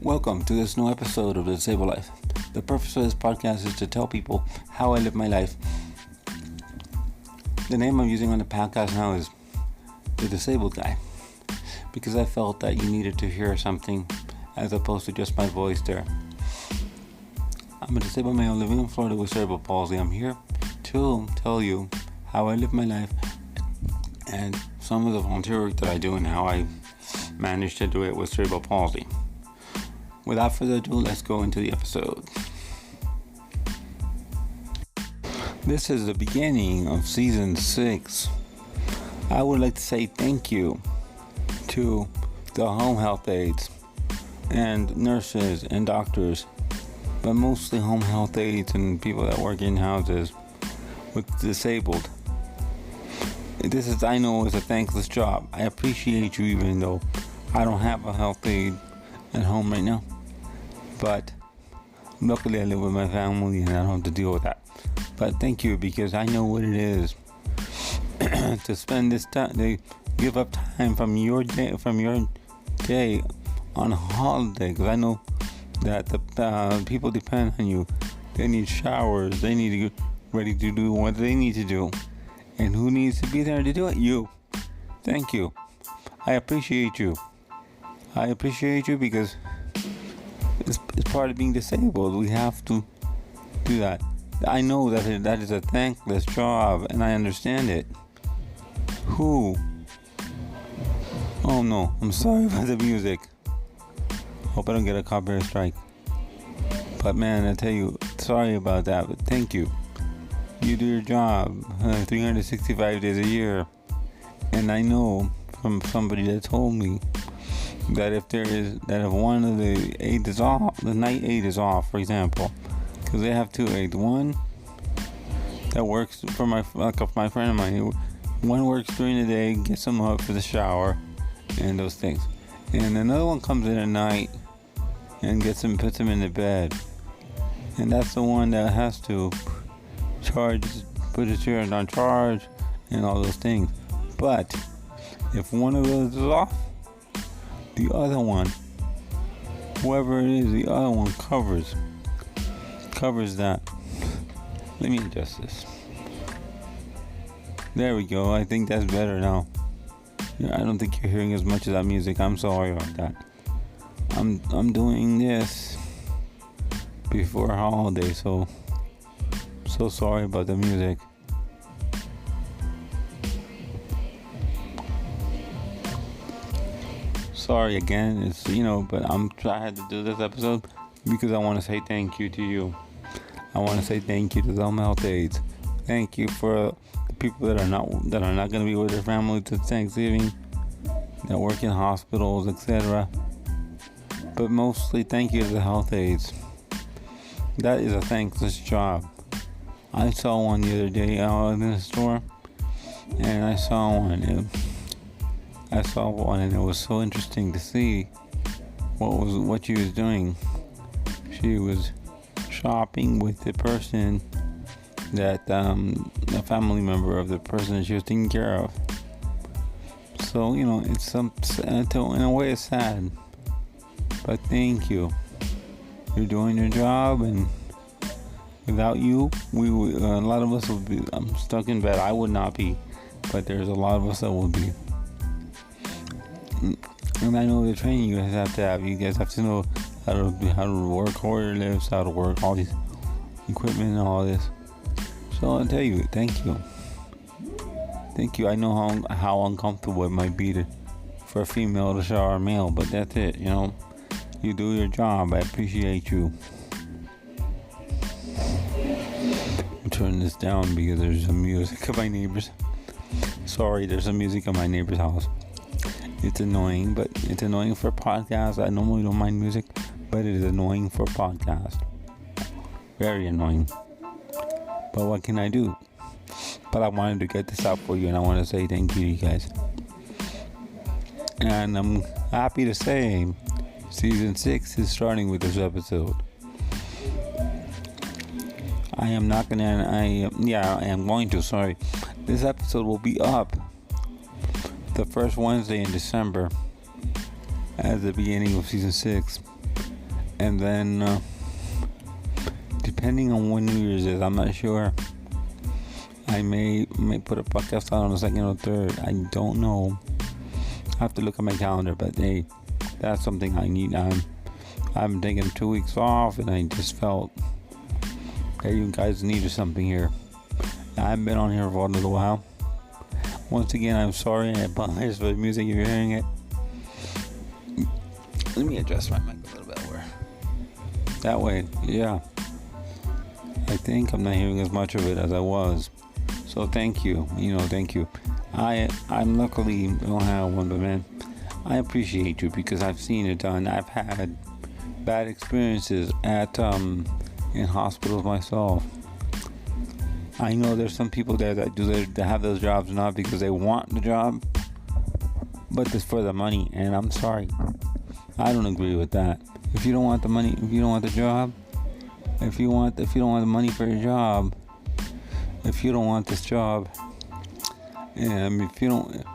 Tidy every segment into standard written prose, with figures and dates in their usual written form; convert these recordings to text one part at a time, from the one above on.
Welcome to this new episode of The Disabled Life. The purpose of this podcast is to tell people how I live my life. The name I'm using on the podcast now is The Disabled Guy, because I felt that you needed to hear something as opposed to just my voice there. I'm a disabled male living in Florida with cerebral palsy. I'm here to tell you how I live my life and some of the volunteer work that I do and how I managed to do it with cerebral palsy. Without further ado, let's go into the episode. This is the beginning of season 6. I would like to say thank you to the home health aides and nurses and doctors, but mostly home health aides and people that work in houses with disabled. I know, is a thankless job. I appreciate you even though I don't have a health aide at home right now. But luckily I live with my family and I don't have to deal with that. But thank you, because I know what it is to spend this time, to give up time from your day on a holiday, because I know that the people depend on you. They need showers, they need to get ready to do what they need to do. And who needs to be there to do it? You. Thank you. I appreciate you. I appreciate you because it's part of being disabled. We have to do that. I know that that is a thankless job, and I understand it. Who? Oh no, I'm sorry about the music. Hope I don't get a copyright strike. But man, I tell you, sorry about that, but thank you. You do your job 365 days a year. And I know from somebody that told me that if one of the aides is off, the night aide is off, for example, because they have two aides. One that works for my friend of mine. One works during the day, gets them up for the shower and those things, and another one comes in at night and puts them in the bed. And that's the one that has to put his chairs on charge and all those things. But if one of those is off, the other one, whoever it is, the other one covers that. Let me adjust this. There we go. I think that's better now. I don't think you're hearing as much of that music. I'm sorry about that. I'm doing this before holiday, so sorry about the music. Sorry again, but I had to do this episode because I want to say thank you to you. I want to say thank you to the home health aides. Thank you for the people that are not going to be with their family to Thanksgiving, that work in hospitals, etc. But mostly thank you to the health aides. That is a thankless job. I saw one the other day out in the store, and I saw one and it was so interesting to see what she was doing. She was shopping with the person that a family member of the person that she was taking care of. So it's in a way it's sad, but thank you. You're doing your job, and without you, a lot of us would be stuck in bed. I would not be, but there's a lot of us that would be. And I know the training you guys have to have. You guys have to know how to work Hoyer lifts, how to work all these equipment and all this. So I'll tell you, thank you. Thank you. I know how uncomfortable it might be for a female to shower a male, but that's it. You do your job. I appreciate you. I'm turning this down because there's some music of my neighbors. Sorry, there's some music in my neighbor's house. It's annoying, but it's annoying for podcasts. I normally don't mind music, but it is annoying for podcast. Very annoying. But what can I do? But I wanted to get this out for you, and I want to say thank you to you guys. And I'm happy to say season 6 is starting with this episode. I am going to, sorry. This episode will be up the first Wednesday in December, at the beginning of season 6. And then, depending on when New Year's is, I'm not sure. I may put a podcast out on the 2nd or 3rd. I don't know. I have to look at my calendar, but hey, that's something I need. I'm taking 2 weeks off, and I just felt that you guys needed something here. I haven't been on here for a little while. Once again, I'm sorry. I apologize for the music if you're hearing it. Let me adjust my mic a little bit more. That way, yeah. I think I'm not hearing as much of it as I was. So thank you. Thank you. I'm luckily don't have one, but man, I appreciate you because I've seen it done. I've had bad experiences at in hospitals myself. I know there's some people there that have those jobs not because they want the job, but it's for the money. And I'm sorry, I don't agree with that. If you don't want the money, if you don't want the job, if you don't want the money for your job, if you don't want this job, and if you don't,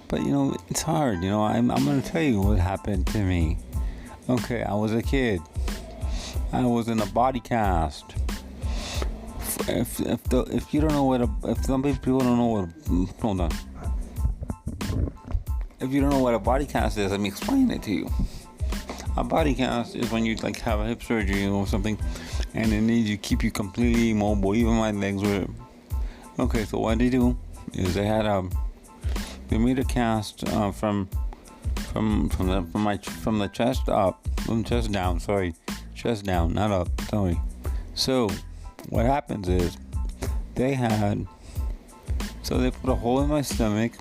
but it's hard. I'm gonna tell you what happened to me. Okay, I was a kid. I was in a body cast. If you don't know if some people don't know what, hold on. If you don't know what a body cast is, let me explain it to you. A body cast is when you have a hip surgery or something, and it needs to keep you completely immobile. Even my legs were. Okay, so what they do is they made a cast from the chest up, from chest down. Sorry, chest down, not up. Sorry. So what happens is they put a hole in my stomach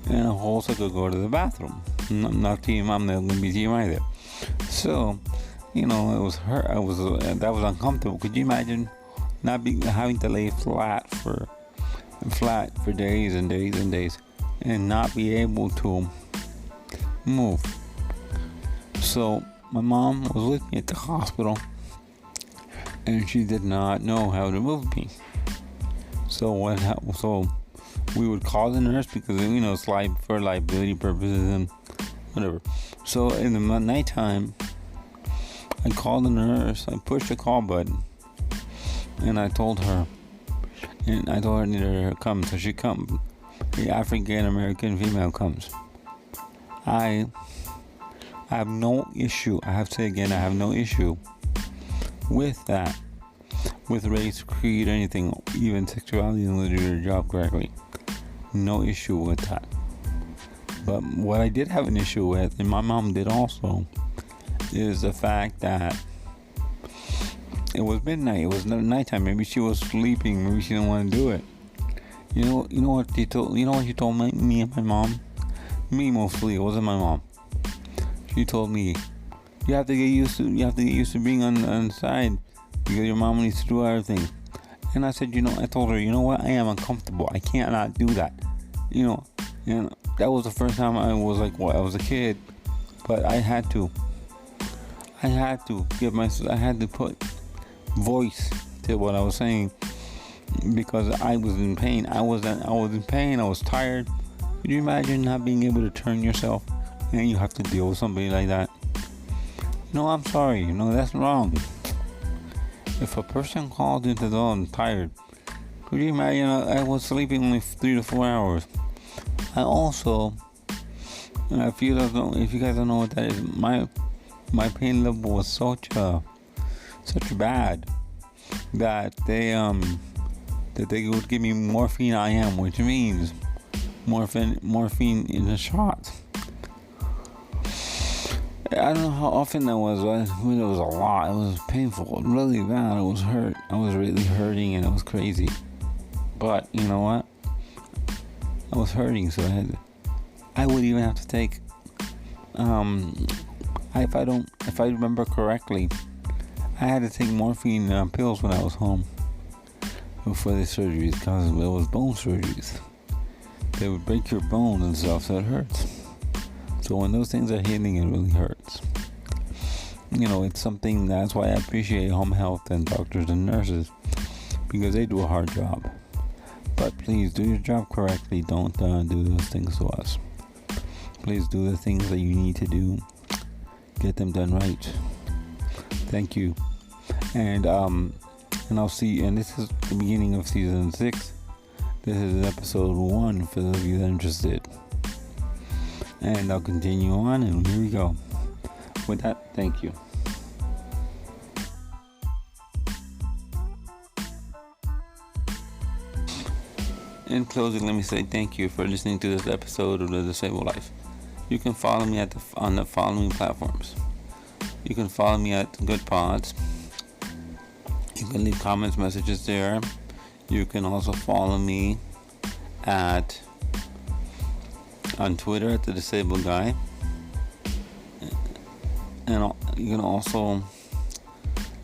and a hole so I could go to the bathroom. Not TMI, there's gonna be TMI there. So it was hurt. That was uncomfortable. Could you imagine having to lay flat for days and days and days and not be able to move? So my mom was with me at the hospital, and she did not know how to move me. So we would call the nurse because it's for liability purposes and whatever. So in the nighttime, I called the nurse. I pushed the call button, and I told her I needed her to come. So she comes. The African American female comes. I have no issue. I have to say again, I have no issue with that, with race, creed, anything, even sexuality, and do your job correctly. No issue with that. But what I did have an issue with, and my mom did also, is the fact that it was midnight. It was nighttime. Maybe she was sleeping. Maybe she didn't want to do it. You know what she told me and my mom? Me mostly. It wasn't my mom. She told me, you have to get used to being on the side because your mom needs to do everything. And I said, I told her, you know what? I am uncomfortable. I can't not do that. And that was the first time I was I was a kid, but I had to put voice to what I was saying because I was in pain. I was in pain. I was tired. Could you imagine not being able to turn yourself and you have to deal with somebody like that? I'm sorry. That's wrong. If a person calls into the door and tired, could you imagine? I was sleeping only 3 to 4 hours. I also, if you guys don't know what that is, my pain level was such bad that they would give me morphine IM, which means morphine in a shot. I don't know how often that was, but it was a lot. It was painful, really bad. I was hurt. I was really hurting, and it was crazy. But you know what? I was hurting, so I would even have to take. If I remember correctly, I had to take morphine pills when I was home before the surgeries because it was bone surgeries. They would break your bone and stuff, so it hurts. So when those things are healing, it really hurts. It's something, that's why I appreciate home health and doctors and nurses, because they do a hard job. But please do your job correctly. Don't do those things to us. Please do the things that you need to do. Get them done right. Thank you. And I'll see. And this is the beginning of season 6. This is episode 1 for those of you that are interested. And I'll continue on, and here we go. With that, thank you. In closing, let me say thank you for listening to this episode of The Disabled Life. You can follow me on the following platforms. You can follow me at Good Pods. You can leave comments, messages there. You can also follow me on Twitter at The Disabled Guy. And you can also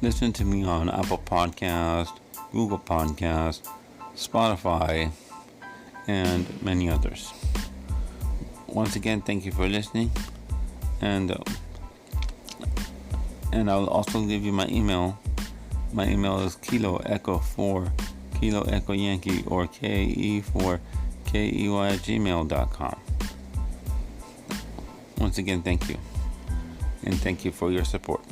listen to me on Apple Podcast, Google Podcast, Spotify, and many others. Once again, thank you for listening, and I'll also give you my email. My email is Kilo Echo 4 Kilo Echo Yankee, or KE4KEY@gmail.com. Once again, thank you, and thank you for your support.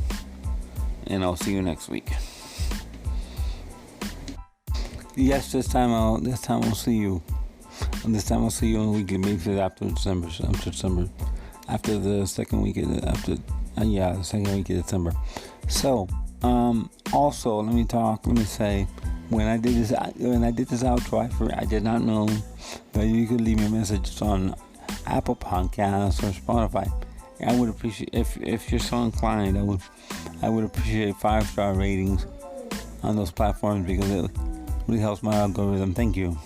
And I'll see you next week. Yes, this time I'll see you. And this time I'll see you on a weekly basis after December. After the second week of the second week of December. So, also let me say, when I did this outro, I did not know that you could leave me a message on Apple Podcasts or Spotify. I would appreciate if you're so inclined. I would appreciate 5-star ratings on those platforms, because it really helps my algorithm. Thank you.